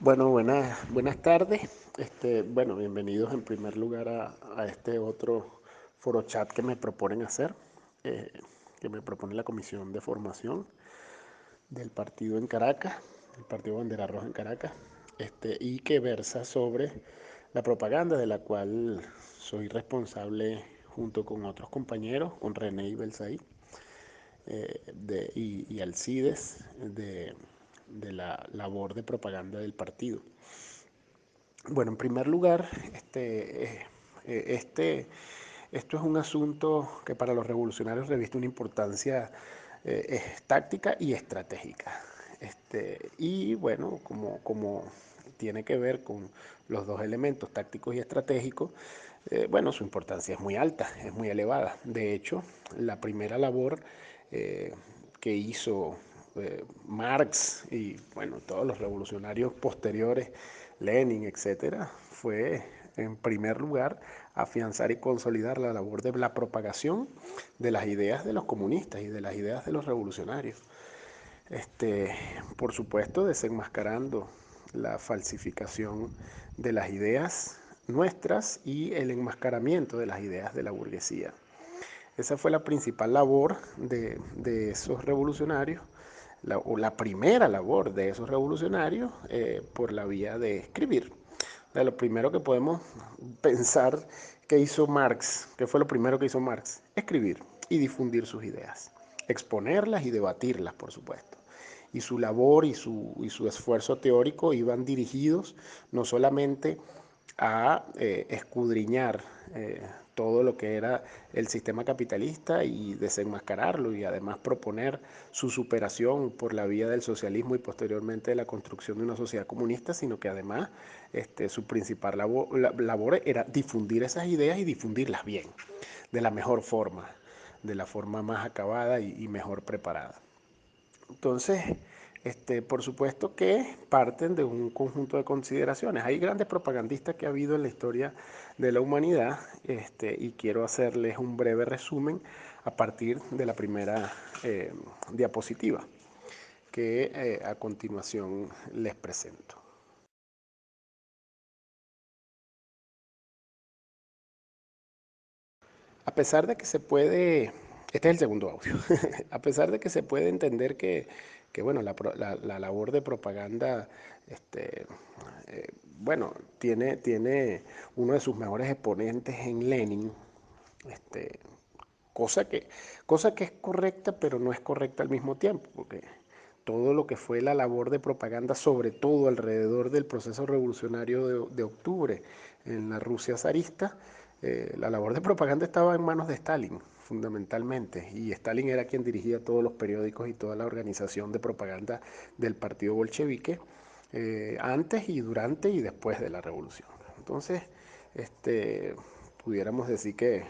Bueno, buenas tardes. Bueno, bienvenidos en primer lugar a este otro foro chat que me proponen hacer, eh, que me propone la Comisión de Formación del partido en Caracas, el Partido Bandera Roja en Caracas, y que versa sobre la propaganda de la cual soy responsable junto con otros compañeros, con René y Belsaí, y Alcides, de la labor de propaganda del partido. Bueno, en primer lugar, este, esto es un asunto que para los revolucionarios reviste una importancia táctica y estratégica. Y bueno, como tiene que ver con los dos elementos tácticos y estratégicos, bueno, su importancia es muy alta, es muy elevada. De hecho, la primera labor eh, que hizo Marx y bueno, todos los revolucionarios posteriores, Lenin, etcétera, fue en primer lugar afianzar y consolidar la labor de la propagación de las ideas de los comunistas y de las ideas de los revolucionarios. Este, por supuesto, desenmascarando la falsificación de las ideas nuestras y el enmascaramiento de las ideas de la burguesía. Esa fue la principal labor de esos revolucionarios, o la primera labor de esos revolucionarios por la vía de escribir. De lo primero que podemos pensar que hizo Marx, que fue lo primero que hizo Marx, escribir y difundir sus ideas, exponerlas y debatirlas, por supuesto. Y su labor y su esfuerzo teórico iban dirigidos no solamente a escudriñar todo lo que era el sistema capitalista y desenmascararlo y además proponer su superación por la vía del socialismo y posteriormente de la construcción de una sociedad comunista, sino que además su principal labor era difundir esas ideas y difundirlas bien, de la mejor forma, de la forma más acabada y mejor preparada. Entonces, por supuesto que parten de un conjunto de consideraciones. Hay grandes propagandistas que ha habido en la historia de la humanidad, y quiero hacerles un breve resumen a partir de la primera diapositiva que a continuación les presento. A pesar de que se puede, este es el segundo audio, a pesar de que se puede entender que bueno, la labor de propaganda, este, bueno, tiene uno de sus mejores exponentes en Lenin, este, cosa que, cosa que es correcta, pero no es correcta al mismo tiempo, porque todo lo que fue la labor de propaganda, sobre todo alrededor del proceso revolucionario de octubre en la Rusia zarista, la labor de propaganda estaba en manos de Stalin, fundamentalmente, y Stalin era quien dirigía todos los periódicos y toda la organización de propaganda del partido bolchevique, antes y durante y después de la revolución. Entonces, este, pudiéramos decir que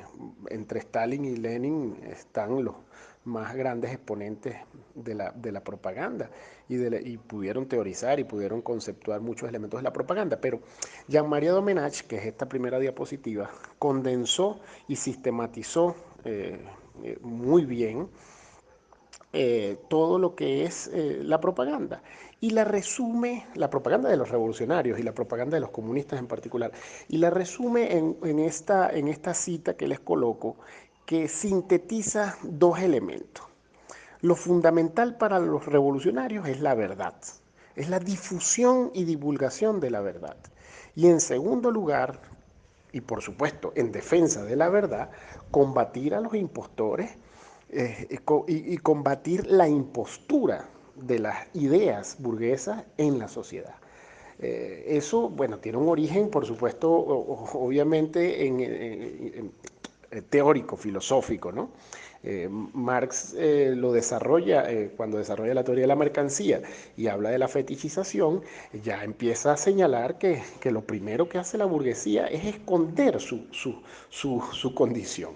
entre Stalin y Lenin están los más grandes exponentes de la propaganda y pudieron teorizar y pudieron conceptuar muchos elementos de la propaganda. Pero Jean-Marie Domenech, que es esta primera diapositiva, condensó y sistematizó muy bien todo lo que es la propaganda. Y la resume, la propaganda de los revolucionarios y la propaganda de los comunistas en particular, y la resume en esta cita que les coloco, que sintetiza dos elementos. Lo fundamental para los revolucionarios es la verdad, es la difusión y divulgación de la verdad. Y en segundo lugar, y por supuesto en defensa de la verdad, combatir a los impostores y combatir la impostura de las ideas burguesas en la sociedad. Eso, bueno, tiene un origen, por supuesto, obviamente teórico, filosófico, ¿no? Marx lo desarrolla cuando desarrolla la teoría de la mercancía y habla de la fetichización, ya empieza a señalar que lo primero que hace la burguesía es esconder su condición,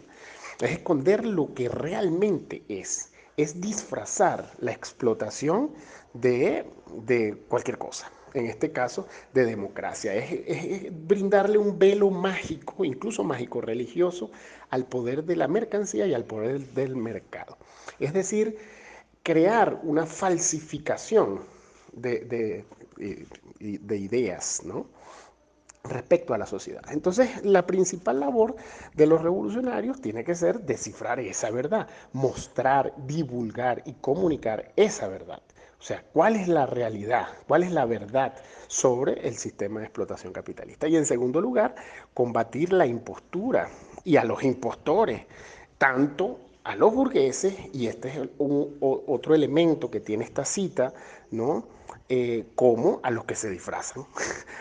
es esconder lo que realmente es disfrazar la explotación de cualquier cosa, en este caso de democracia, es brindarle un velo mágico, incluso mágico religioso, al poder de la mercancía y al poder del mercado. Es decir, crear una falsificación de, de ideas, ¿no? Respecto a la sociedad. Entonces, la principal labor de los revolucionarios tiene que ser descifrar esa verdad, mostrar, divulgar y comunicar esa verdad. O sea, ¿cuál es la realidad? ¿Cuál es la verdad sobre el sistema de explotación capitalista? Y en segundo lugar, combatir la impostura y a los impostores, tanto a los burgueses, y este es otro elemento que tiene esta cita, ¿no? Como a los que se disfrazan,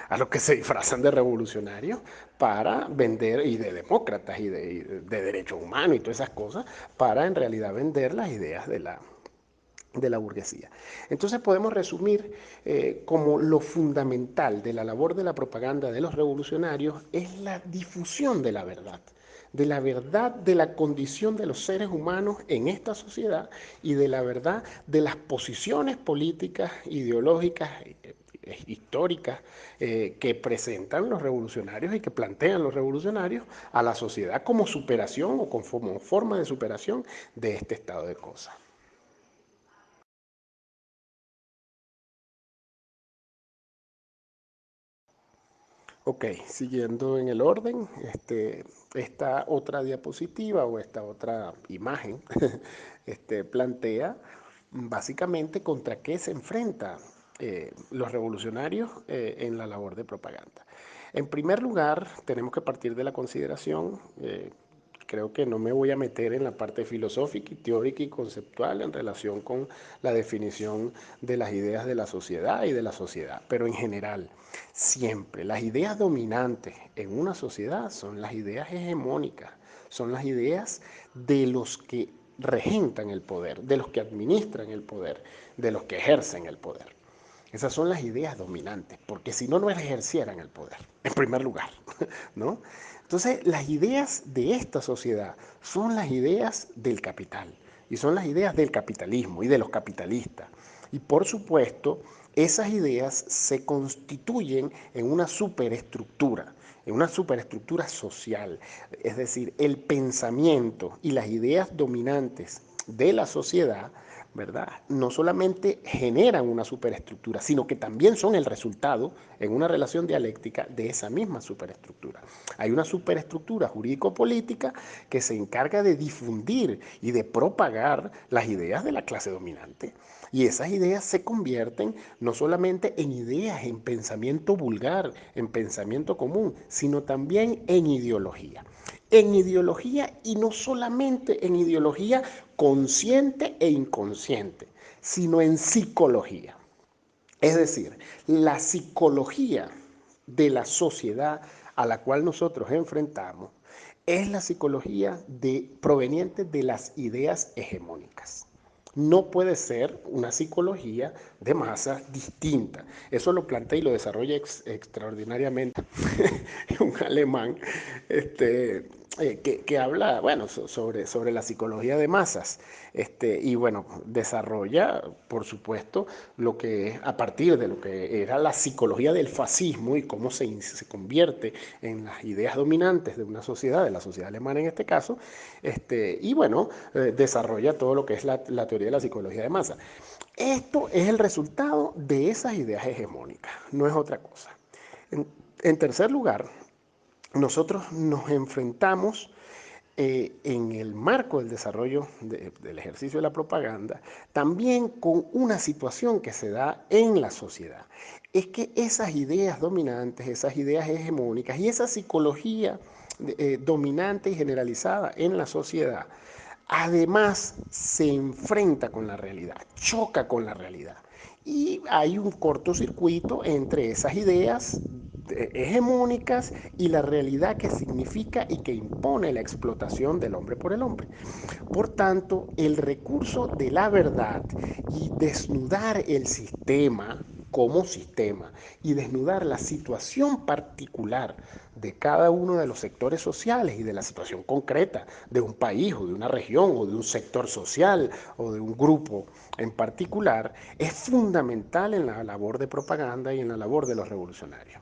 a los que se disfrazan de revolucionarios para vender, y de demócratas y de derechos humanos y todas esas cosas, para en realidad vender las ideas de la burguesía. Entonces podemos resumir como lo fundamental de la labor de la propaganda de los revolucionarios es la difusión de la verdad de la condición de los seres humanos en esta sociedad y de la verdad de las posiciones políticas, ideológicas, históricas que presentan los revolucionarios y que plantean los revolucionarios a la sociedad como superación o como forma de superación de este estado de cosas. Ok, siguiendo en el orden, esta otra diapositiva o esta otra imagen plantea básicamente contra qué se enfrentan los revolucionarios en la labor de propaganda. En primer lugar, tenemos que partir de la consideración, creo que no me voy a meter en la parte filosófica y teórica y conceptual en relación con la definición de las ideas de la sociedad y de la sociedad, pero en general, siempre las ideas dominantes en una sociedad son las ideas hegemónicas, son las ideas de los que regentan el poder, de los que administran el poder, de los que ejercen el poder. Esas son las ideas dominantes, porque si no, no ejercieran el poder, en primer lugar, ¿no? Entonces, las ideas de esta sociedad son las ideas del capital, y son las ideas del capitalismo y de los capitalistas. Y por supuesto, esas ideas se constituyen en una superestructura social. Es decir, el pensamiento y las ideas dominantes de la sociedad, ¿verdad? No solamente generan una superestructura, sino que también son el resultado en una relación dialéctica de esa misma superestructura. Hay una superestructura jurídico-política que se encarga de difundir y de propagar las ideas de la clase dominante. Y esas ideas se convierten no solamente en ideas, en pensamiento vulgar, en pensamiento común, sino también en ideología. En ideología, y no solamente en ideología consciente e inconsciente, sino en psicología. Es decir, la psicología de la sociedad a la cual nosotros enfrentamos es la psicología proveniente de las ideas hegemónicas. No puede ser una psicología de masas distinta. Eso lo plantea y lo desarrolla extraordinariamente un alemán que habla, bueno, sobre la psicología de masas. Y bueno, desarrolla, por supuesto, lo que es a partir de lo que era la psicología del fascismo y cómo se convierte en las ideas dominantes de una sociedad, de la sociedad alemana en este caso, y bueno, desarrolla todo lo que es la teoría de la psicología de masa. Esto es el resultado de esas ideas hegemónicas, no es otra cosa. En, en tercer lugar, nosotros nos enfrentamos en el marco del desarrollo del ejercicio de la propaganda, también con una situación que se da en la sociedad. Es que esas ideas dominantes, esas ideas hegemónicas y esa psicología dominante y generalizada en la sociedad, además se enfrenta con la realidad, choca con la realidad. Y hay un cortocircuito entre esas ideas hegemónicas y la realidad que significa y que impone la explotación del hombre por el hombre. Por tanto, el recurso de la verdad y desnudar el sistema como sistema y desnudar la situación particular de cada uno de los sectores sociales y de la situación concreta de un país o de una región o de un sector social o de un grupo en particular es fundamental en la labor de propaganda y en la labor de los revolucionarios.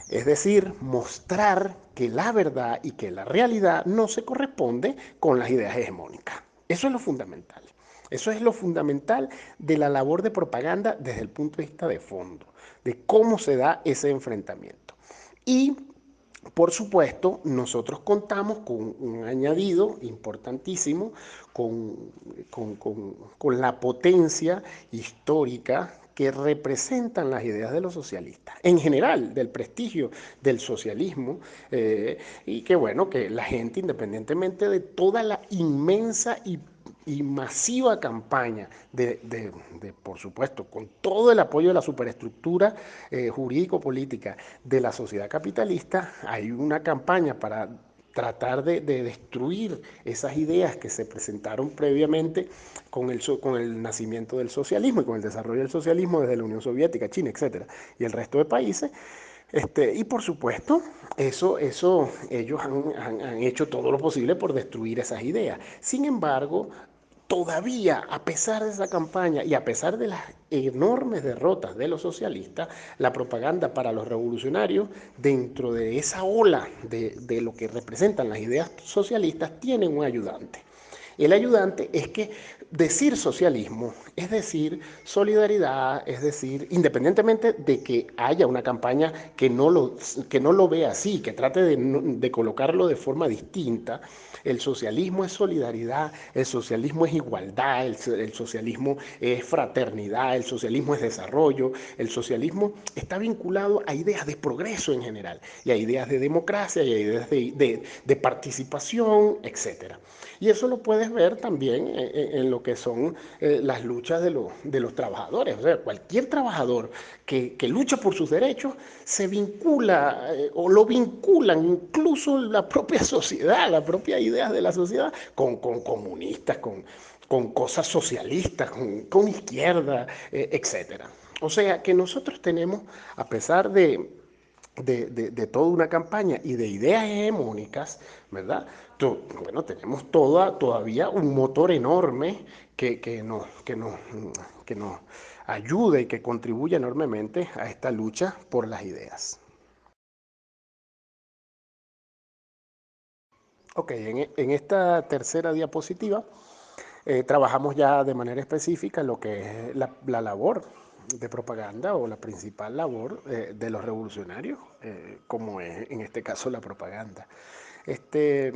Es decir, mostrar que la verdad y que la realidad no se corresponde con las ideas hegemónicas. Eso es lo fundamental. Eso es lo fundamental de la labor de propaganda desde el punto de vista de fondo, de cómo se da ese enfrentamiento. Y por supuesto, nosotros contamos con un añadido importantísimo, con, con la potencia histórica que representan las ideas de los socialistas, en general, del prestigio del socialismo, y que bueno, que la gente, independientemente de toda la inmensa y masiva campaña por supuesto, con todo el apoyo de la superestructura jurídico-política de la sociedad capitalista, hay una campaña para tratar de destruir esas ideas que se presentaron previamente con el nacimiento del socialismo y con el desarrollo del socialismo desde la Unión Soviética, China, etcétera, y el resto de países. Y por supuesto, ellos han hecho todo lo posible por destruir esas ideas. Sin embargo, todavía, a pesar de esa campaña y a pesar de las enormes derrotas de los socialistas, la propaganda para los revolucionarios, dentro de esa ola de lo que representan las ideas socialistas, tienen un ayudante. El ayudante es que decir socialismo es decir solidaridad, es decir, independientemente de que haya una campaña que no lo vea así, que trate de colocarlo de forma distinta, el socialismo es solidaridad, el socialismo es igualdad, el socialismo es fraternidad, el socialismo es desarrollo, el socialismo está vinculado a ideas de progreso en general, y a ideas de democracia, y a ideas de participación, etcétera. Y eso lo puedes ver también en lo que son las luchas de los trabajadores. O sea, cualquier trabajador que lucha por sus derechos se vincula o lo vinculan incluso la propia sociedad, las propias ideas de la sociedad con comunistas, con cosas socialistas, con izquierda, etcétera. O sea que nosotros tenemos, a pesar de toda una campaña y de ideas hegemónicas, ¿verdad? Bueno, tenemos todavía un motor enorme que nos ayuda y que contribuye enormemente a esta lucha por las ideas. Ok, en esta tercera diapositiva trabajamos ya de manera específica lo que es la labor de propaganda o la principal labor de los revolucionarios, como es en este caso la propaganda. Este,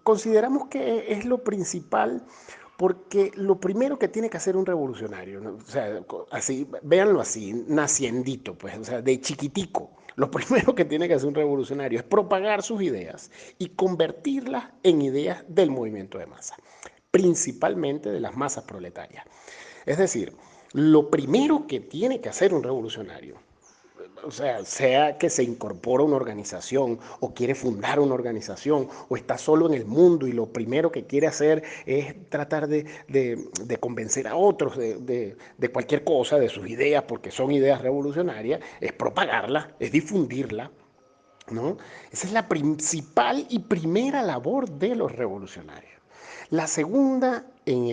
consideramos que es lo principal porque lo primero que tiene que hacer un revolucionario, ¿no? O sea, así, véanlo así, naciendito, pues, o sea, de chiquitico, lo primero que tiene que hacer un revolucionario es propagar sus ideas y convertirlas en ideas del movimiento de masa, principalmente de las masas proletarias. Es decir, lo primero que tiene que hacer un revolucionario, o sea que se incorpora a una organización o quiere fundar una organización o está solo en el mundo y lo primero que quiere hacer es tratar de convencer a otros de cualquier cosa, de sus ideas, porque son ideas revolucionarias, es propagarla, es difundirla, ¿no? Esa es la principal y primera labor de los revolucionarios. La segunda, en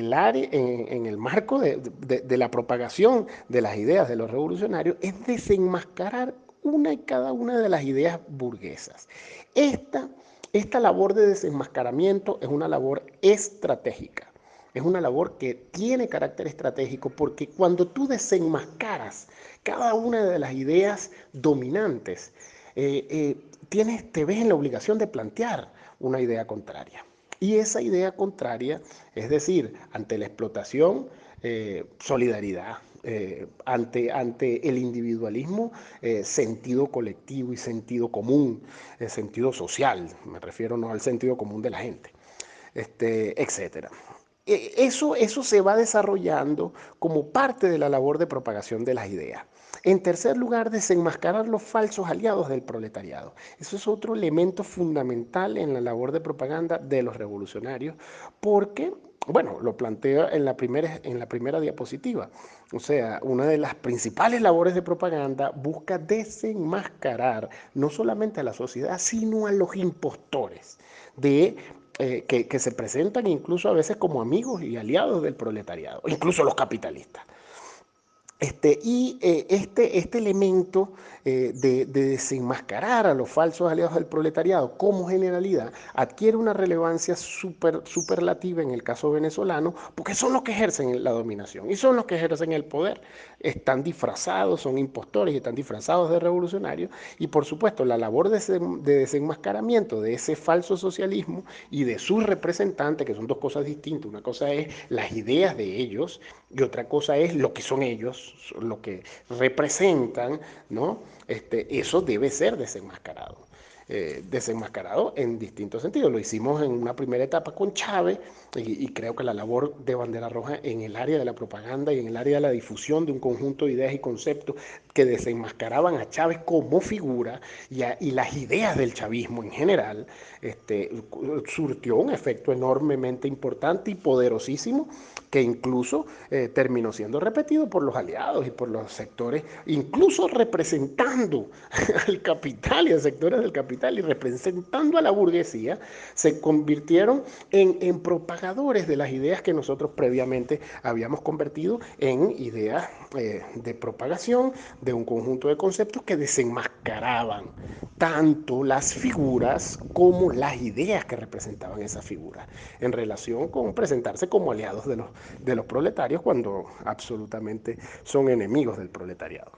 el marco de la propagación de las ideas de los revolucionarios, es desenmascarar una y cada una de las ideas burguesas. Esta, esta labor de desenmascaramiento es una labor estratégica. Es una labor que tiene carácter estratégico porque cuando tú desenmascaras cada una de las ideas dominantes, te ves en la obligación de plantear una idea contraria. Y esa idea contraria, es decir, ante la explotación, solidaridad, ante el individualismo, sentido colectivo y sentido común, sentido social, me refiero no al sentido común de la gente, etcétera. Eso se va desarrollando como parte de la labor de propagación de las ideas. En tercer lugar, desenmascarar los falsos aliados del proletariado. Eso es otro elemento fundamental en la labor de propaganda de los revolucionarios, porque, bueno, lo planteo en la primera diapositiva. O sea, una de las principales labores de propaganda busca desenmascarar no solamente a la sociedad, sino a los impostores que se presentan incluso a veces como amigos y aliados del proletariado, incluso los capitalistas. Este elemento de desenmascarar a los falsos aliados del proletariado como generalidad adquiere una relevancia superlativa en el caso venezolano porque son los que ejercen la dominación y son los que ejercen el poder. Están disfrazados, son impostores y están disfrazados de revolucionarios y por supuesto la labor de desenmascaramiento de ese falso socialismo y de sus representantes, que son dos cosas distintas, una cosa es las ideas de ellos y otra cosa es lo que son ellos, lo que representan, ¿no? Eso debe ser desenmascarado. Desenmascarado en distintos sentidos. Lo hicimos en una primera etapa con Chávez y creo que la labor de Bandera Roja en el área de la propaganda y en el área de la difusión de un conjunto de ideas y conceptos que desenmascaraban a Chávez como figura y las ideas del chavismo en general, surtió un efecto enormemente importante y poderosísimo que incluso terminó siendo repetido por los aliados y por los sectores, incluso representando al capital y a sectores del capital y representando a la burguesía, se convirtieron en propagadores de las ideas que nosotros previamente habíamos convertido en ideas de propagación de un conjunto de conceptos que desenmascaraban tanto las figuras como las ideas que representaban esas figuras en relación con presentarse como aliados de los proletarios cuando absolutamente son enemigos del proletariado.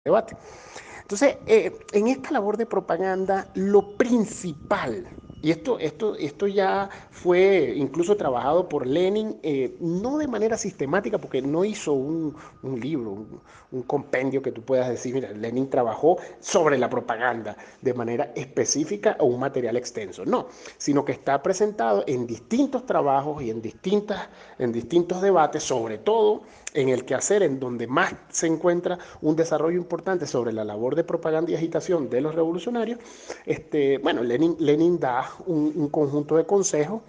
Debate. Entonces, en esta labor de propaganda, lo principal, y esto ya fue incluso trabajado por Lenin, no de manera sistemática, porque no hizo un libro, un compendio que tú puedas decir, mira, Lenin trabajó sobre la propaganda de manera específica o un material extenso, no, sino que está presentado en distintos trabajos y en distintos debates, sobre todo en el quehacer en donde más se encuentra un desarrollo importante sobre la labor de propaganda y agitación de los revolucionarios. Bueno, Lenin da un conjunto de consejos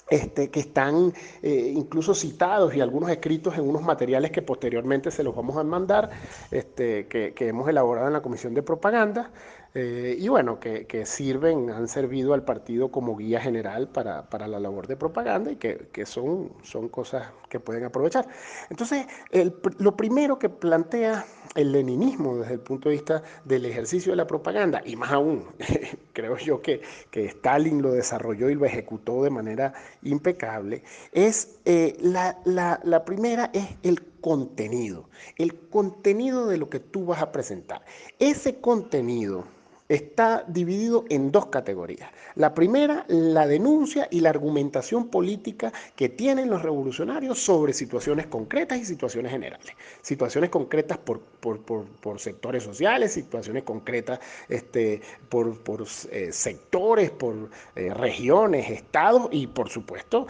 que están incluso citados y algunos escritos en unos materiales que posteriormente se los vamos a mandar, que hemos elaborado en la Comisión de Propaganda, y bueno, que han servido al partido como guía general para la labor de propaganda y que son cosas que pueden aprovechar. Entonces, lo primero que plantea el leninismo desde el punto de vista del ejercicio de la propaganda, y más aún, creo yo que Stalin lo desarrolló y lo ejecutó de manera impecable, es la primera es el contenido de lo que tú vas a presentar. Ese contenido está dividido en dos categorías. La primera, la denuncia y la argumentación política que tienen los revolucionarios sobre situaciones concretas y situaciones generales. Situaciones concretas por sectores sociales, situaciones concretas por sectores, por regiones, estados y por supuesto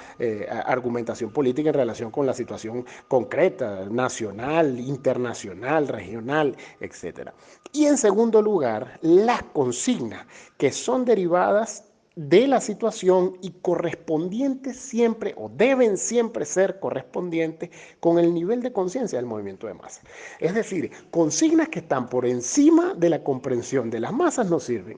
argumentación política en relación con la situación concreta, nacional, internacional, regional, etcétera. Y en segundo lugar, las consignas que son derivadas de la situación y correspondientes siempre o deben siempre ser correspondientes con el nivel de conciencia del movimiento de masa. Es decir, consignas que están por encima de la comprensión de las masas no sirven.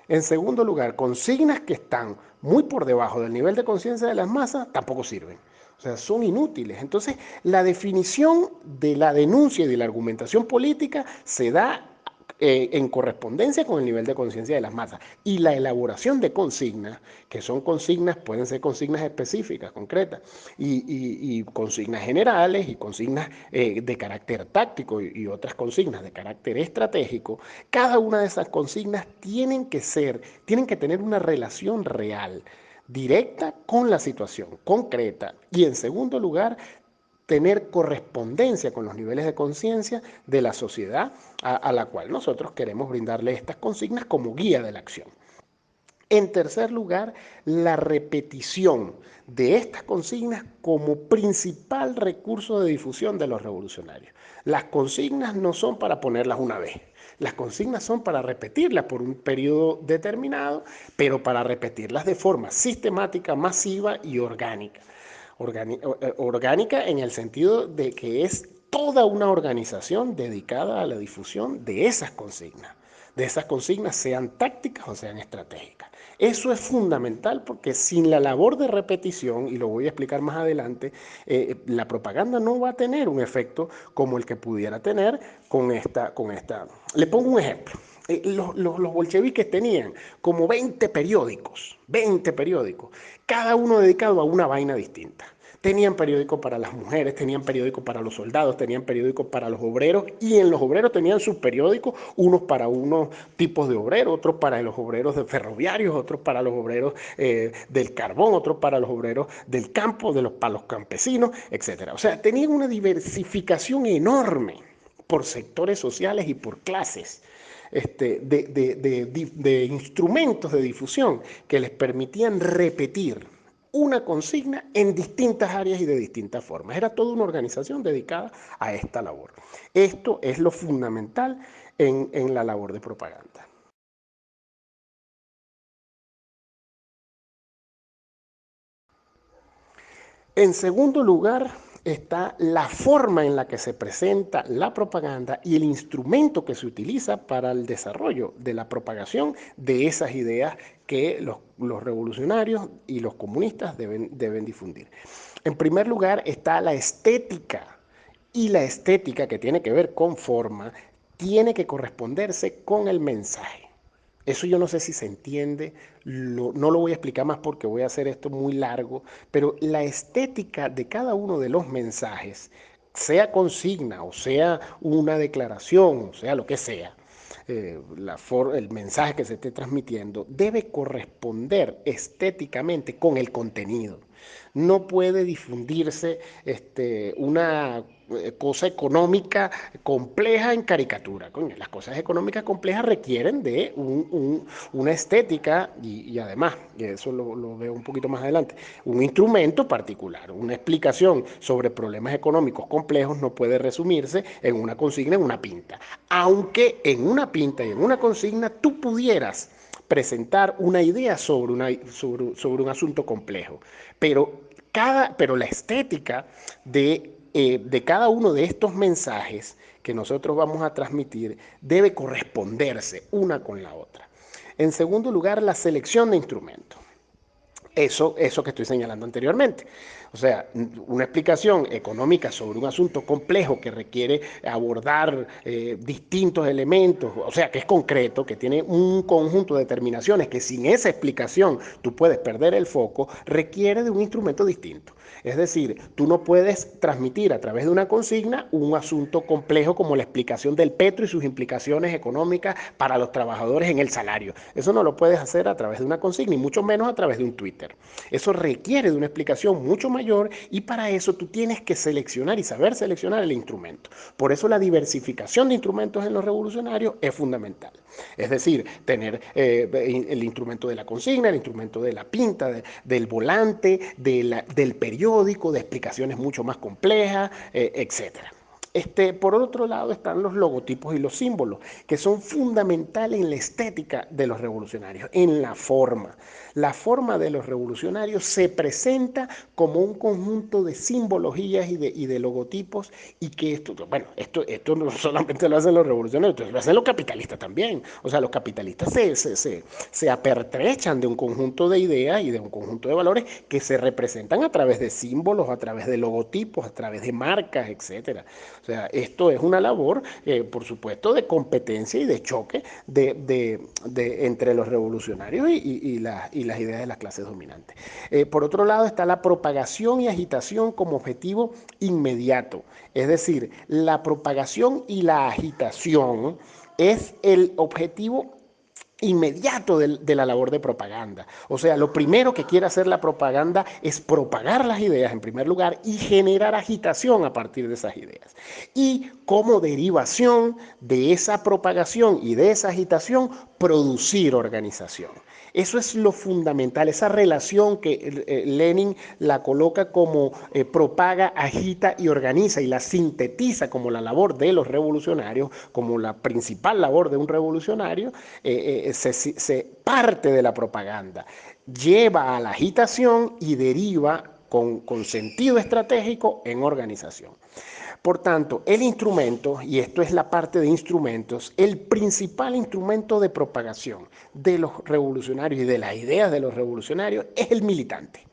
En segundo lugar, consignas que están muy por debajo del nivel de conciencia de las masas tampoco sirven. O sea, son inútiles. Entonces, la definición de la denuncia y de la argumentación política se da en correspondencia con el nivel de conciencia de las masas. Y la elaboración de consignas, que son consignas, pueden ser consignas específicas, concretas, y consignas generales y consignas de carácter táctico y otras consignas de carácter estratégico, cada una de esas consignas tienen que tener una relación real directa con la situación concreta y en segundo lugar tener correspondencia con los niveles de conciencia de la sociedad a la cual nosotros queremos brindarle estas consignas como guía de la acción. En tercer lugar, la repetición de estas consignas como principal recurso de difusión de los revolucionarios. Las consignas no son para ponerlas una vez. Las consignas son para repetirlas por un periodo determinado, pero para repetirlas de forma sistemática, masiva y orgánica. Orgánica en el sentido de que es toda una organización dedicada a la difusión de esas consignas sean tácticas o sean estratégicas. Eso es fundamental porque sin la labor de repetición, y lo voy a explicar más adelante, la propaganda no va a tener un efecto como el que pudiera tener con esta. Le pongo un ejemplo. Los bolcheviques tenían como 20 periódicos, cada uno dedicado a una vaina distinta. Tenían periódico para las mujeres, tenían periódico para los soldados, tenían periódico para los obreros, y en los obreros tenían sus periódicos, unos para unos tipos de obreros, otros para los obreros de ferroviarios, otros para los obreros del carbón, otros para los obreros del campo, para los campesinos, etc. O sea, tenían una diversificación enorme por sectores sociales y por clases. De instrumentos de difusión que les permitían repetir una consigna en distintas áreas y de distintas formas. Era toda una organización dedicada a esta labor. Esto es lo fundamental en la labor de propaganda. En segundo lugar, está la forma en la que se presenta la propaganda y el instrumento que se utiliza para el desarrollo de la propagación de esas ideas que los revolucionarios y los comunistas deben difundir. En primer lugar está la estética, y la estética, que tiene que ver con forma, tiene que corresponderse con el mensaje. Eso yo no sé si se entiende, no lo voy a explicar más porque voy a hacer esto muy largo, pero la estética de cada uno de los mensajes, sea consigna o sea una declaración, o sea lo que sea, el mensaje que se esté transmitiendo debe corresponder estéticamente con el contenido. No puede difundirse una cosa económica compleja en caricatura. Coño, las cosas económicas complejas requieren de una estética y además, y eso lo veo un poquito más adelante, un instrumento particular. Una explicación sobre problemas económicos complejos no puede resumirse en una consigna, en una pinta. Aunque en una pinta y en una consigna tú pudieras presentar una idea sobre un asunto complejo, pero la estética de cada uno de estos mensajes que nosotros vamos a transmitir debe corresponderse una con la otra. En segundo lugar, la selección de instrumentos. Eso que estoy señalando anteriormente. O sea, una explicación económica sobre un asunto complejo que requiere abordar distintos elementos, o sea, que es concreto, que tiene un conjunto de determinaciones que sin esa explicación tú puedes perder el foco, requiere de un instrumento distinto. Es decir, tú no puedes transmitir a través de una consigna un asunto complejo como la explicación del petro y sus implicaciones económicas para los trabajadores en el salario. Eso no lo puedes hacer a través de una consigna y mucho menos a través de un Twitter. Eso requiere de una explicación mucho mayor y para eso tú tienes que seleccionar y saber seleccionar el instrumento. Por eso la diversificación de instrumentos en los revolucionarios es fundamental. Es decir, tener el instrumento de la consigna, el instrumento de la pinta, del volante, del periódico, de explicaciones mucho más complejas, etcétera. Por otro lado están los logotipos y los símbolos, que son fundamentales en la estética de los revolucionarios, en la forma. La forma de los revolucionarios se presenta como un conjunto de simbologías y de logotipos, y que esto no solamente lo hacen los revolucionarios, lo hacen los capitalistas también. O sea, los capitalistas se apertrechan de un conjunto de ideas y de un conjunto de valores que se representan a través de símbolos, a través de logotipos, a través de marcas, etcétera. O sea, esto es una labor, por supuesto, de competencia y de choque entre los revolucionarios y las ideas de las clases dominantes. Por otro lado está la propagación y agitación como objetivo inmediato. Es decir, la propagación y la agitación es el objetivo inmediato de la labor de propaganda. O sea, lo primero que quiere hacer la propaganda es propagar las ideas en primer lugar y generar agitación a partir de esas ideas. Y como derivación de esa propagación y de esa agitación, producir organización. Eso es lo fundamental, esa relación que Lenin la coloca como propaga, agita y organiza, y la sintetiza como la labor de los revolucionarios, como la principal labor de un revolucionario. Se parte de la propaganda, lleva a la agitación y deriva con sentido estratégico en organización. Por tanto, el instrumento, y esto es la parte de instrumentos, el principal instrumento de propagación de los revolucionarios y de las ideas de los revolucionarios es el militante.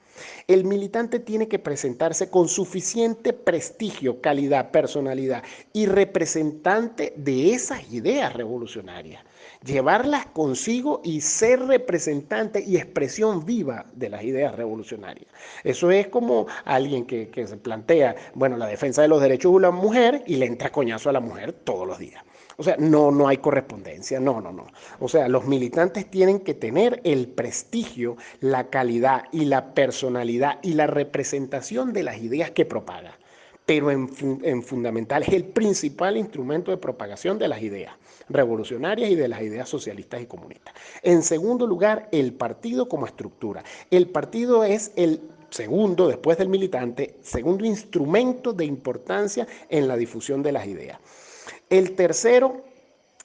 El militante tiene que presentarse con suficiente prestigio, calidad, personalidad y representante de esas ideas revolucionarias. Llevarlas consigo y ser representante y expresión viva de las ideas revolucionarias. Eso es como alguien que se plantea, bueno, la defensa de los derechos de la mujer y le entra coñazo a la mujer todos los días. O sea, no hay correspondencia, no. O sea, los militantes tienen que tener el prestigio, la calidad y la personalidad y la representación de las ideas que propagan. Pero en fundamental es el principal instrumento de propagación de las ideas revolucionarias y de las ideas socialistas y comunistas. En segundo lugar, el partido como estructura. El partido es el segundo, después del militante, segundo instrumento de importancia en la difusión de las ideas. El tercero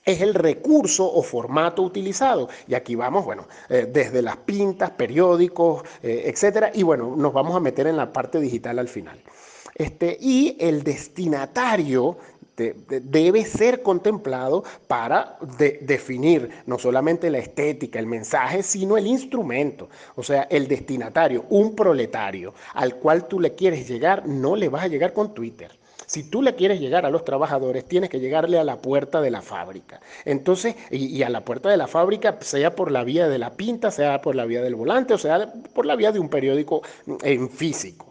es el recurso o formato utilizado. Y aquí vamos, bueno, desde las pintas, periódicos, etcétera. Y bueno, nos vamos a meter en la parte digital al final. Y el destinatario debe ser contemplado para definir no solamente la estética, el mensaje, sino el instrumento. O sea, el destinatario, un proletario al cual tú le quieres llegar, no le vas a llegar con Twitter. Si tú le quieres llegar a los trabajadores, tienes que llegarle a la puerta de la fábrica. Entonces, y a la puerta de la fábrica, sea por la vía de la pinta, sea por la vía del volante, o sea, por la vía de un periódico en físico.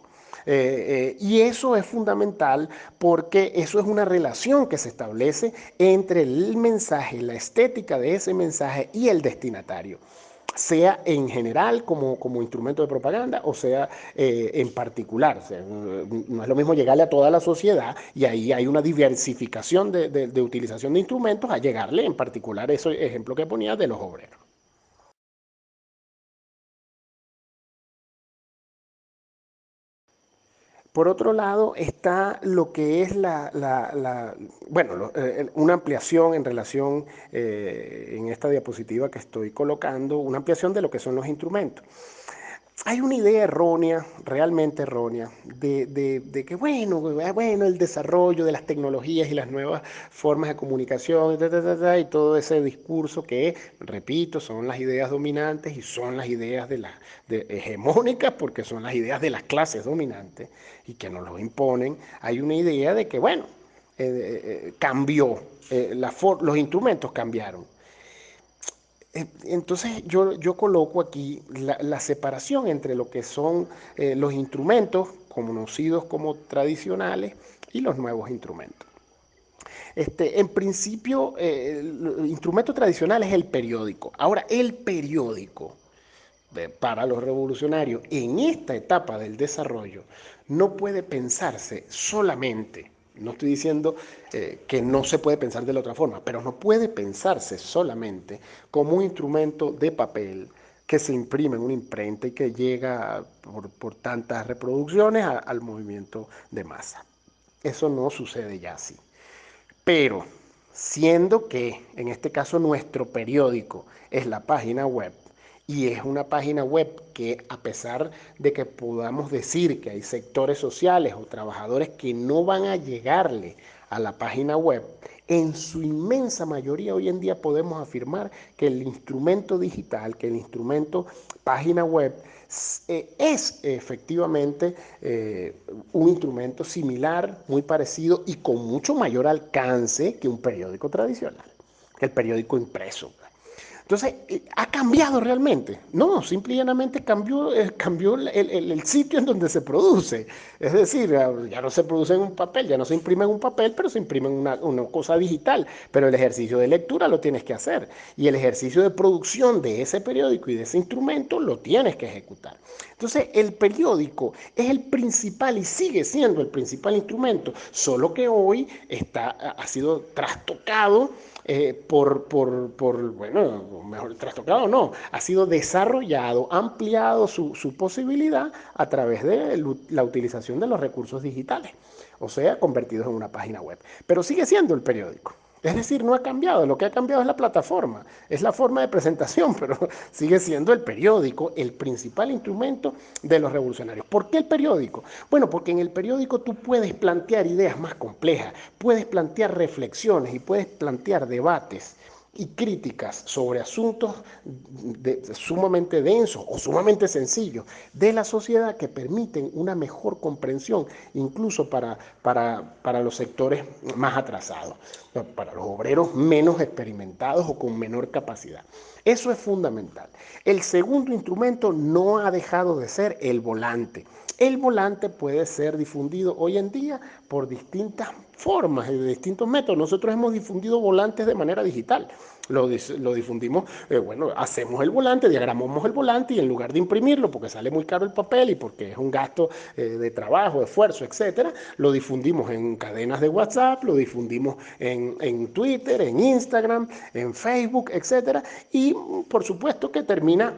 Y eso es fundamental porque eso es una relación que se establece entre el mensaje, la estética de ese mensaje y el destinatario, sea en general como instrumento de propaganda o sea en particular. O sea, no es lo mismo llegarle a toda la sociedad y ahí hay una diversificación de utilización de instrumentos a llegarle en particular, ese ejemplo que ponía de los obreros. Por otro lado está lo que es bueno, una ampliación en relación, en esta diapositiva que estoy colocando, una ampliación de lo que son los instrumentos. Hay una idea errónea, realmente errónea, de que bueno, el desarrollo de las tecnologías y las nuevas formas de comunicación y todo ese discurso que, repito, son las ideas dominantes y son las ideas hegemónicas porque son las ideas de las clases dominantes y que nos lo imponen. Hay una idea de que, bueno, cambió, los instrumentos cambiaron. Entonces yo coloco aquí la separación entre lo que son los instrumentos conocidos como tradicionales y los nuevos instrumentos. En principio, el instrumento tradicional es el periódico. Ahora, el periódico para los revolucionarios en esta etapa del desarrollo no puede pensarse solamente, no estoy diciendo que no se puede pensar de la otra forma, pero no puede pensarse solamente como un instrumento de papel que se imprime en una imprenta y que llega por tantas reproducciones al movimiento de masa. Eso no sucede ya así. Pero siendo que en este caso nuestro periódico es la página web y es una página web que a pesar de que podamos decir que hay sectores sociales o trabajadores que no van a llegarle a la página web, en su inmensa mayoría hoy en día podemos afirmar que el instrumento digital, que el instrumento página web es efectivamente un instrumento similar, muy parecido y con mucho mayor alcance que un periódico tradicional, que el periódico impreso. Entonces, ¿ha cambiado realmente? No, simplemente cambió el sitio en donde se produce. Es decir, ya no se produce en un papel, ya no se imprime en un papel, pero se imprime en una cosa digital. Pero el ejercicio de lectura lo tienes que hacer. Y el ejercicio de producción de ese periódico y de ese instrumento lo tienes que ejecutar. Entonces, el periódico es el principal y sigue siendo el principal instrumento, solo que hoy ha sido trastocado bueno, mejor trastocado no, ha sido desarrollado, ampliado su posibilidad a través de la utilización de los recursos digitales, o sea, convertidos en una página web. Pero sigue siendo el periódico. Es decir, no ha cambiado, lo que ha cambiado es la plataforma, es la forma de presentación, pero sigue siendo el periódico el principal instrumento de los revolucionarios. ¿Por qué el periódico? Bueno, porque en el periódico tú puedes plantear ideas más complejas, puedes plantear reflexiones y puedes plantear debates y críticas sobre asuntos sumamente densos o sumamente sencillos de la sociedad que permiten una mejor comprensión incluso para los sectores más atrasados, para los obreros menos experimentados o con menor capacidad. Eso es fundamental. El segundo instrumento no ha dejado de ser el volante. El volante puede ser difundido hoy en día por distintas formas y de distintos métodos. Nosotros hemos difundido volantes de manera digital. Lo difundimos, bueno, hacemos el volante, diagramamos el volante y en lugar de imprimirlo, porque sale muy caro el papel y porque es un gasto de trabajo, de esfuerzo, etcétera, lo difundimos en cadenas de WhatsApp, lo difundimos en Twitter, en Instagram, en Facebook, etcétera, y por supuesto que termina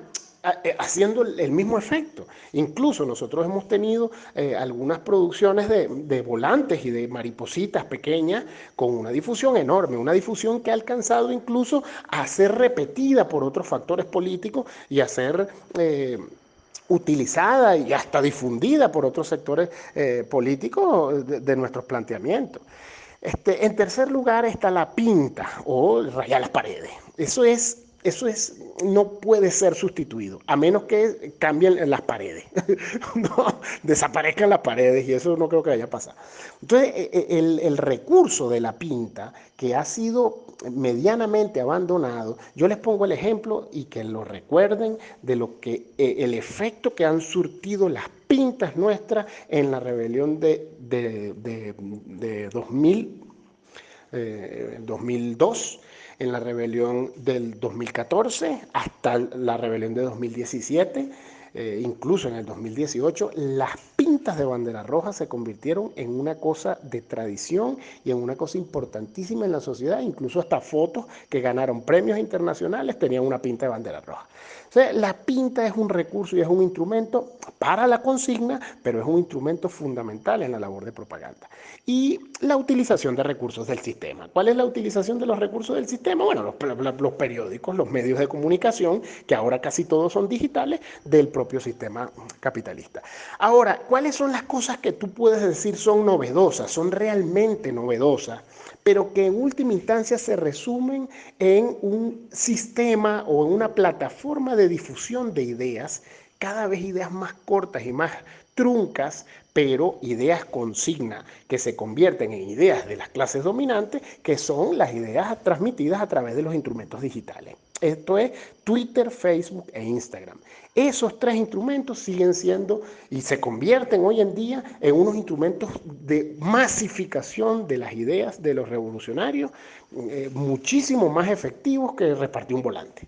haciendo el mismo efecto. Incluso nosotros hemos tenido algunas producciones de volantes y de maripositas pequeñas con una difusión enorme, una difusión que ha alcanzado incluso a ser repetida por otros factores políticos y a ser utilizada y hasta difundida por otros sectores políticos de nuestros planteamientos. En tercer lugar está la pinta o rayar las paredes. No puede ser sustituido, a menos que cambien las paredes, no, desaparezcan las paredes y eso no creo que vaya a pasar. Entonces, el recurso de la pinta, que ha sido medianamente abandonado, yo les pongo el ejemplo y que lo recuerden de lo que el efecto que han surtido las pintas nuestras en la rebelión de 2002, en la rebelión del 2014 hasta la rebelión de 2017, incluso en el 2018, las pintas de bandera roja se convirtieron en una cosa de tradición y en una cosa importantísima en la sociedad, incluso hasta fotos que ganaron premios internacionales tenían una pinta de bandera roja. O sea, la pinta es un recurso y es un instrumento para la consigna, pero es un instrumento fundamental en la labor de propaganda. Y la utilización de recursos del sistema. ¿Cuál es la utilización de los recursos del sistema? Bueno, los periódicos, los medios de comunicación, que ahora casi todos son digitales, del propio sistema capitalista. Ahora, ¿cuáles son las cosas que tú puedes decir son novedosas, son realmente novedosas, pero que en última instancia se resumen en un sistema o en una plataforma de difusión de ideas, cada vez ideas más cortas y más truncas, pero ideas consigna que se convierten en ideas de las clases dominantes, que son las ideas transmitidas a través de los instrumentos digitales? Esto es Twitter, Facebook e Instagram. Esos tres instrumentos siguen siendo y se convierten hoy en día en unos instrumentos de masificación de las ideas de los revolucionarios, muchísimo más efectivos que repartir un volante.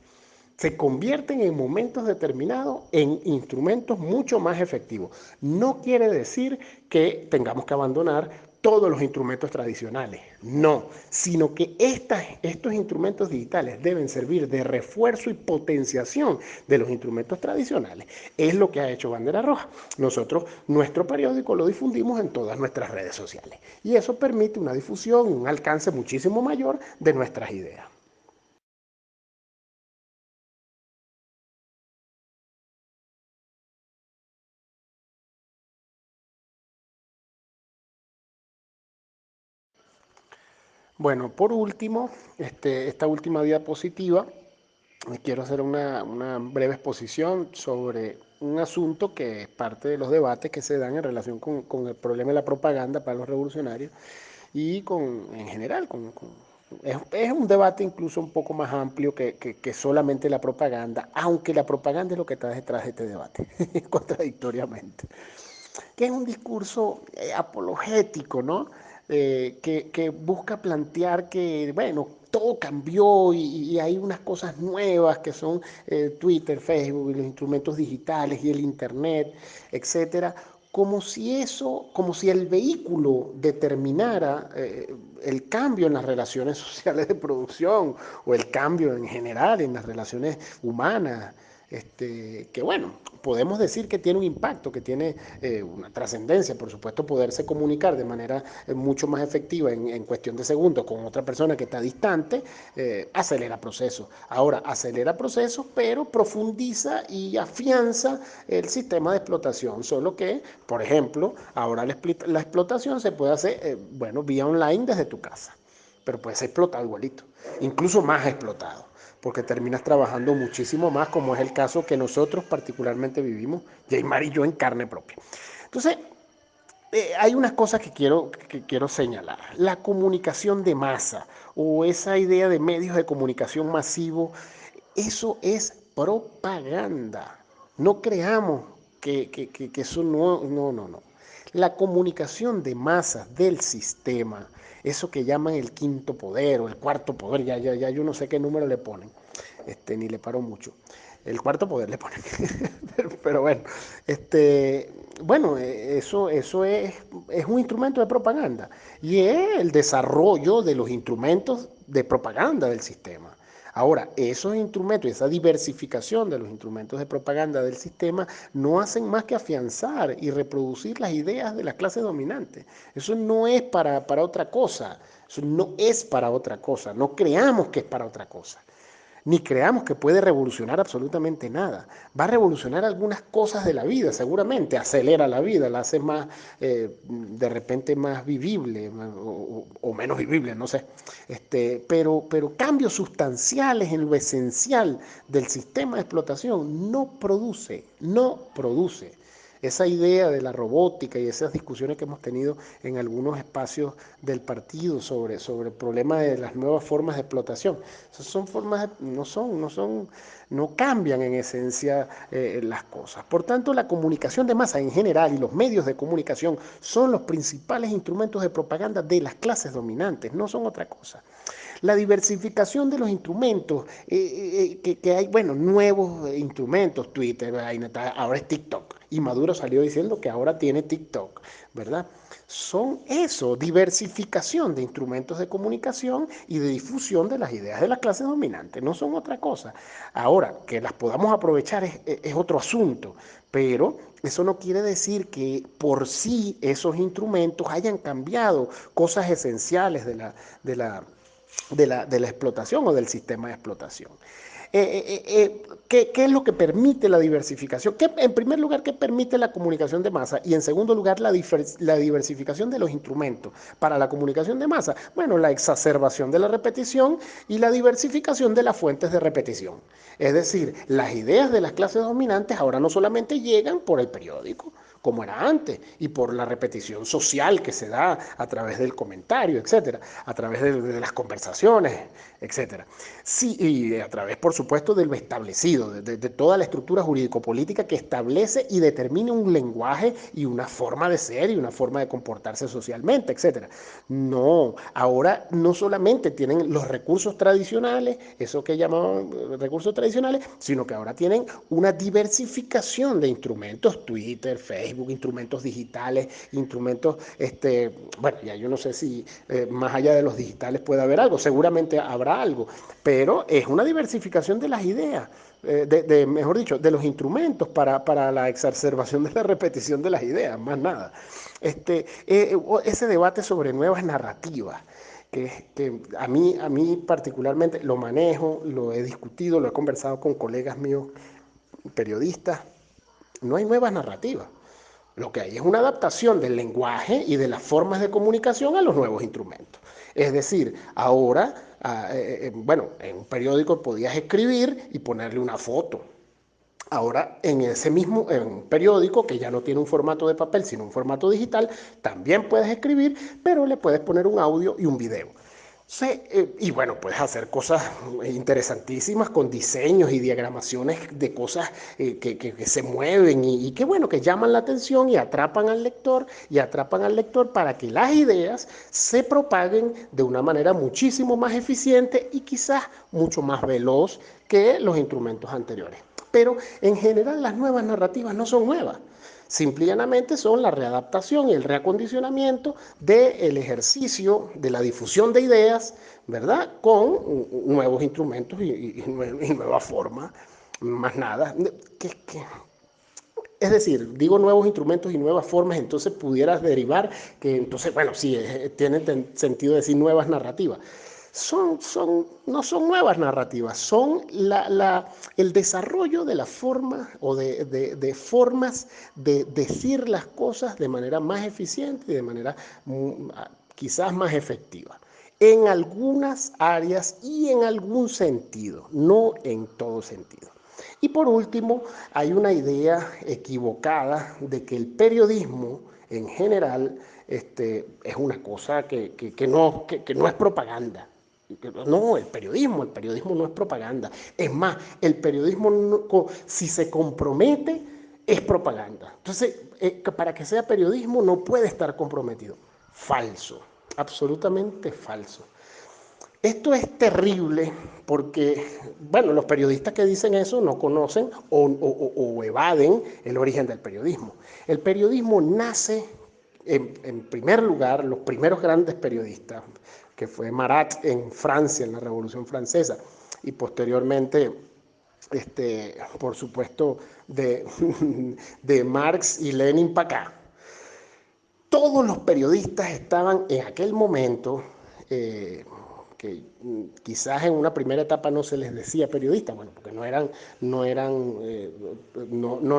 Se convierten en momentos determinados en instrumentos mucho más efectivos. No quiere decir que tengamos que abandonar todos los instrumentos tradicionales, no, sino que estos instrumentos digitales deben servir de refuerzo y potenciación de los instrumentos tradicionales. Es lo que ha hecho Bandera Roja. Nosotros, nuestro periódico lo difundimos en todas nuestras redes sociales y eso permite una difusión y un alcance muchísimo mayor de nuestras ideas. Bueno, por último, esta última diapositiva, quiero hacer una breve exposición sobre un asunto que es parte de los debates que se dan en relación con el problema de la propaganda para los revolucionarios y en general, es un debate incluso un poco más amplio que solamente la propaganda, aunque la propaganda es lo que está detrás de este debate, contradictoriamente, que es un discurso apologético, ¿no? Que busca plantear que, bueno, todo cambió y hay unas cosas nuevas que son Twitter, Facebook, y los instrumentos digitales y el Internet, etcétera, como si el vehículo determinara el cambio en las relaciones sociales de producción o el cambio en general en las relaciones humanas. Que bueno, podemos decir que tiene un impacto, que tiene una trascendencia, por supuesto, poderse comunicar de manera mucho más efectiva en cuestión de segundos con otra persona que está distante, acelera procesos. Ahora, acelera procesos, pero profundiza y afianza el sistema de explotación, solo que, por ejemplo, ahora la explotación se puede hacer, bueno, vía online desde tu casa, pero puede ser explotado igualito, incluso más explotado, porque terminas trabajando muchísimo más, como es el caso que nosotros particularmente vivimos, Jaymar y yo, en carne propia. Entonces, hay unas cosas que quiero señalar. La comunicación de masa o esa idea de medios de comunicación masivo, eso es propaganda. No creamos que eso no, no, no, no. La comunicación de masas del sistema, eso que llaman el quinto poder o el cuarto poder, ya yo no sé qué número le ponen, ni le paro mucho. El cuarto poder le ponen. pero bueno, bueno, eso es un instrumento de propaganda y es el desarrollo de los instrumentos de propaganda del sistema. Ahora, esos instrumentos, esa diversificación de los instrumentos de propaganda del sistema no hacen más que afianzar y reproducir las ideas de las clases dominantes. Eso no es para otra cosa, eso no es para otra cosa, no creamos que es para otra cosa, ni creamos que puede revolucionar absolutamente nada. Va a revolucionar algunas cosas de la vida, seguramente, acelera la vida, la hace más, de repente más vivible o menos vivible, no sé. Pero cambios sustanciales en lo esencial del sistema de explotación no produce. Esa idea de la robótica y esas discusiones que hemos tenido en algunos espacios del partido sobre el problema de las nuevas formas de explotación. Esas son formas, no cambian en esencia las cosas. Por tanto, la comunicación de masa en general y los medios de comunicación son los principales instrumentos de propaganda de las clases dominantes, no son otra cosa. La diversificación de los instrumentos, que hay, bueno, nuevos instrumentos, Twitter, ahora es TikTok, y Maduro salió diciendo que ahora tiene TikTok, ¿verdad? Son eso, diversificación de instrumentos de comunicación y de difusión de las ideas de las clases dominantes, no son otra cosa. Ahora, que las podamos aprovechar es otro asunto, pero eso no quiere decir que por sí esos instrumentos hayan cambiado cosas esenciales de la explotación o del sistema de explotación. ¿Qué es lo que permite la diversificación? En primer lugar, ¿qué permite la comunicación de masa? Y en segundo lugar, la diversificación de los instrumentos para la comunicación de masa. Bueno, la exacerbación de la repetición y la diversificación de las fuentes de repetición. Es decir, las ideas de las clases dominantes ahora no solamente llegan por el periódico, como era antes, y por la repetición social que se da a través del comentario, etcétera, a través de las conversaciones, etcétera. Sí, y a través, por supuesto, de lo establecido, de toda la estructura jurídico-política que establece y determina un lenguaje y una forma de ser y una forma de comportarse socialmente, etcétera. No, ahora no solamente tienen los recursos tradicionales, eso que llamaban recursos tradicionales, sino que ahora tienen una diversificación de instrumentos, Twitter, Facebook, instrumentos digitales, instrumentos, bueno, ya yo no sé si más allá de los digitales puede haber algo, seguramente habrá algo, pero es una diversificación de las ideas, mejor dicho, de los instrumentos para la exacerbación de la repetición de las ideas, más nada. Ese debate sobre nuevas narrativas, que a mí particularmente lo manejo, lo he discutido, lo he conversado con colegas míos periodistas. No hay nuevas narrativas. Lo que hay es una adaptación del lenguaje y de las formas de comunicación a los nuevos instrumentos. Es decir, ahora, bueno, en un periódico podías escribir y ponerle una foto. Ahora, en ese mismo en un periódico que ya no tiene un formato de papel, sino un formato digital, también puedes escribir, pero le puedes poner un audio y un video. Sí, y bueno, puedes hacer cosas interesantísimas con diseños y diagramaciones de cosas que se mueven y que bueno, que llaman la atención y atrapan al lector para que las ideas se propaguen de una manera muchísimo más eficiente y quizás mucho más veloz que los instrumentos anteriores. Pero en general las nuevas narrativas no son nuevas. Simplemente son la readaptación y el reacondicionamiento del ejercicio de la difusión de ideas, ¿verdad? Con nuevos instrumentos y nuevas formas. más nada. Es decir, digo nuevos instrumentos y nuevas formas, entonces pudieras derivar que entonces, bueno, sí, tiene sentido decir nuevas narrativas. No son nuevas narrativas, son el desarrollo de la forma o de formas de decir las cosas de manera más eficiente y de manera quizás más efectiva. En algunas áreas y en algún sentido, no en todo sentido. Y por último, hay una idea equivocada de que el periodismo en general es una cosa que no es propaganda. No, el periodismo no es propaganda. Es más, el periodismo, si se compromete, es propaganda. Entonces, para que sea periodismo no puede estar comprometido. Falso, absolutamente falso. Esto es terrible porque, bueno, los periodistas que dicen eso no conocen o evaden el origen del periodismo. El periodismo nace, en primer lugar, los primeros grandes periodistas, que fue Marat en Francia, en la Revolución Francesa, y posteriormente, por supuesto, de Marx y Lenin para acá. Todos los periodistas estaban en aquel momento, que quizás en una primera etapa no se les decía periodistas, bueno, porque no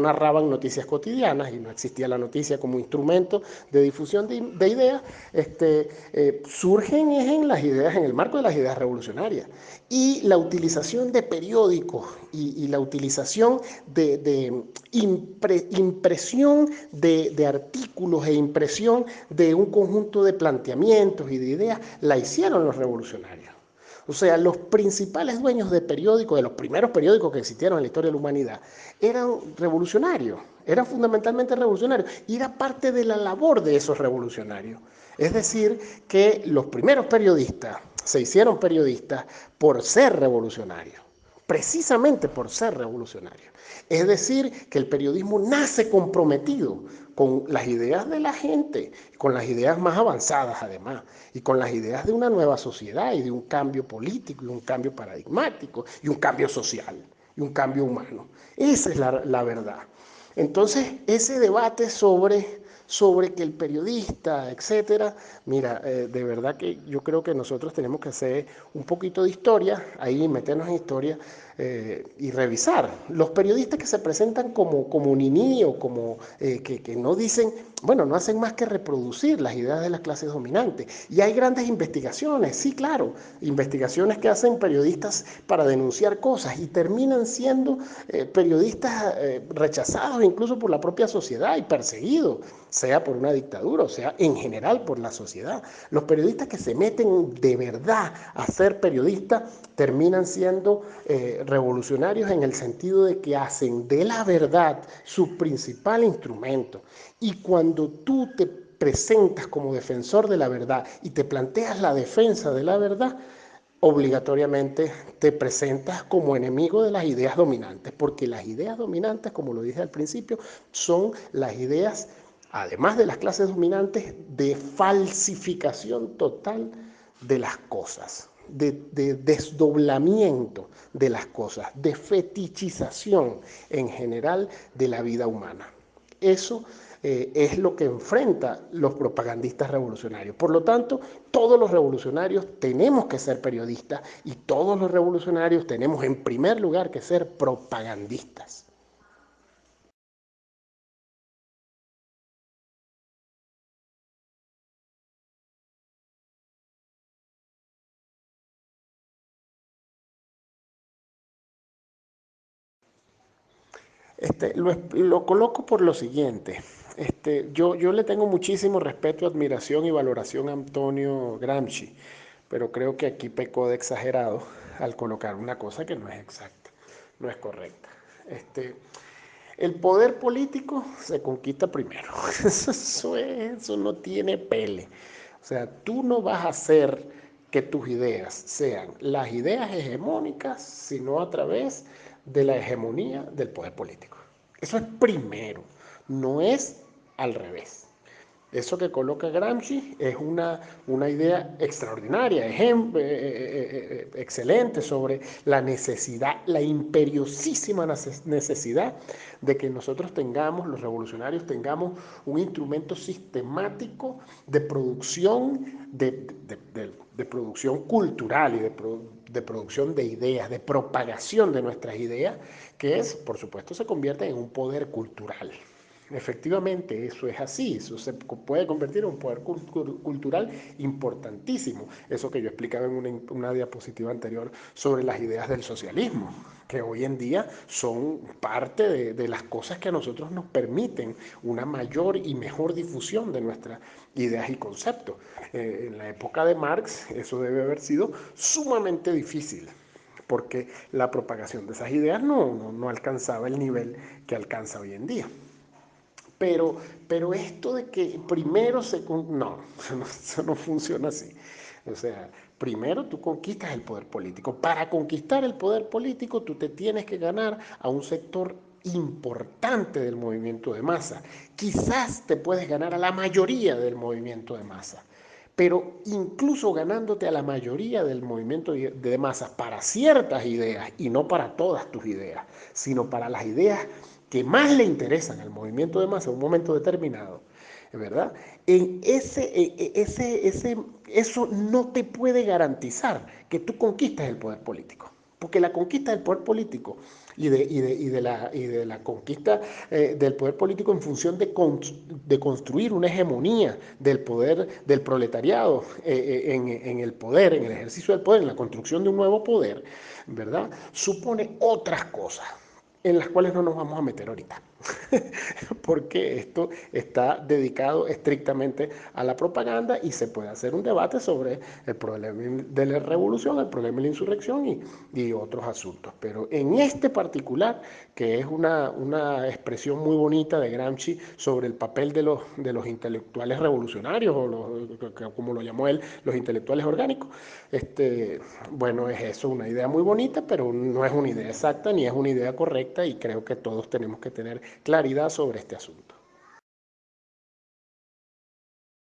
narraban noticias cotidianas y no existía la noticia como instrumento de difusión de ideas, surgen en las ideas, en el marco de las ideas revolucionarias. Y la utilización de periódicos y la utilización de impresión de artículos e impresión de un conjunto de planteamientos y de ideas la hicieron los revolucionarios. O sea, los principales dueños de periódicos, de los primeros periódicos que existieron en la historia de la humanidad, eran revolucionarios, eran fundamentalmente revolucionarios, y era parte de la labor de esos revolucionarios. Es decir, que los primeros periodistas se hicieron periodistas por ser revolucionarios, precisamente por ser revolucionarios. Es decir, que el periodismo nace comprometido con las ideas de la gente, con las ideas más avanzadas además, y con las ideas de una nueva sociedad y de un cambio político y un cambio paradigmático y un cambio social y un cambio humano. Esa es la verdad. Entonces, ese debate sobre que el periodista, etcétera, mira, de verdad que yo creo que nosotros tenemos que hacer un poquito de historia, ahí meternos en historia y revisar. Los periodistas que se presentan como niní o como que no dicen, bueno, no hacen más que reproducir las ideas de las clases dominantes. Y hay grandes investigaciones, sí, claro, investigaciones que hacen periodistas para denunciar cosas y terminan siendo periodistas rechazados incluso por la propia sociedad y perseguidos, sea por una dictadura o sea en general por la sociedad. Los periodistas que se meten de verdad a ser periodistas terminan siendo revolucionarios en el sentido de que hacen de la verdad su principal instrumento. Y cuando tú te presentas como defensor de la verdad y te planteas la defensa de la verdad, obligatoriamente te presentas como enemigo de las ideas dominantes, porque las ideas dominantes, como lo dije al principio, son las ideas, además de las clases dominantes, de falsificación total de las cosas, de desdoblamiento de las cosas, de fetichización en general de la vida humana. Eso es lo que enfrenta los propagandistas revolucionarios. Por lo tanto, todos los revolucionarios tenemos que ser periodistas y todos los revolucionarios tenemos en primer lugar que ser propagandistas. Lo coloco por lo siguiente. Yo le tengo muchísimo respeto, admiración y valoración a Antonio Gramsci, pero creo que aquí pecó de exagerado al colocar una cosa que no es exacta, no es correcta. Este, el poder político se conquista primero. Eso no tiene pele. O sea, tú no vas a hacer que tus ideas sean las ideas hegemónicas, sino a través de la hegemonía del poder político. Eso es primero, no es al revés. Eso que coloca Gramsci es una idea extraordinaria, excelente sobre la necesidad, la imperiosísima necesidad de que nosotros tengamos, los revolucionarios tengamos un instrumento sistemático de producción, de producción cultural y de producción de ideas, de propagación de nuestras ideas, que es, por supuesto, se convierte en un poder cultural. Efectivamente, eso es así, eso se puede convertir en un poder cultural importantísimo. Eso que yo explicaba en una diapositiva anterior sobre las ideas del socialismo, que hoy en día son parte de las cosas que a nosotros nos permiten una mayor y mejor difusión de nuestras ideas y conceptos. En la época de Marx eso debe haber sido sumamente difícil, porque la propagación de esas ideas no alcanzaba el nivel que alcanza hoy en día. Pero, pero esto de que primero se... No, eso no funciona así. O sea, primero tú conquistas el poder político. Para conquistar el poder político tú te tienes que ganar a un sector importante del movimiento de masa. Quizás te puedes ganar a la mayoría del movimiento de masa. Pero incluso ganándote a la mayoría del movimiento de masas para ciertas ideas, y no para todas tus ideas, sino para las ideas que más le interesan al movimiento de masa en un momento determinado, ¿verdad? Eso no te puede garantizar que tú conquistes el poder político. Porque la conquista del poder político y de la conquista del poder político en función de construir una hegemonía del poder del proletariado en el poder, en el ejercicio del poder, en la construcción de un nuevo poder, ¿verdad? Supone otras cosas en las cuales no nos vamos a meter ahorita, porque esto está dedicado estrictamente a la propaganda y se puede hacer un debate sobre el problema de la revolución, el problema de la insurrección y otros asuntos. Pero en este particular, que es una expresión muy bonita de Gramsci sobre el papel de los intelectuales revolucionarios, o como lo llamó él, los intelectuales orgánicos, bueno, es eso, una idea muy bonita, pero no es una idea exacta ni es una idea correcta y creo que todos tenemos que tener claridad sobre este asunto.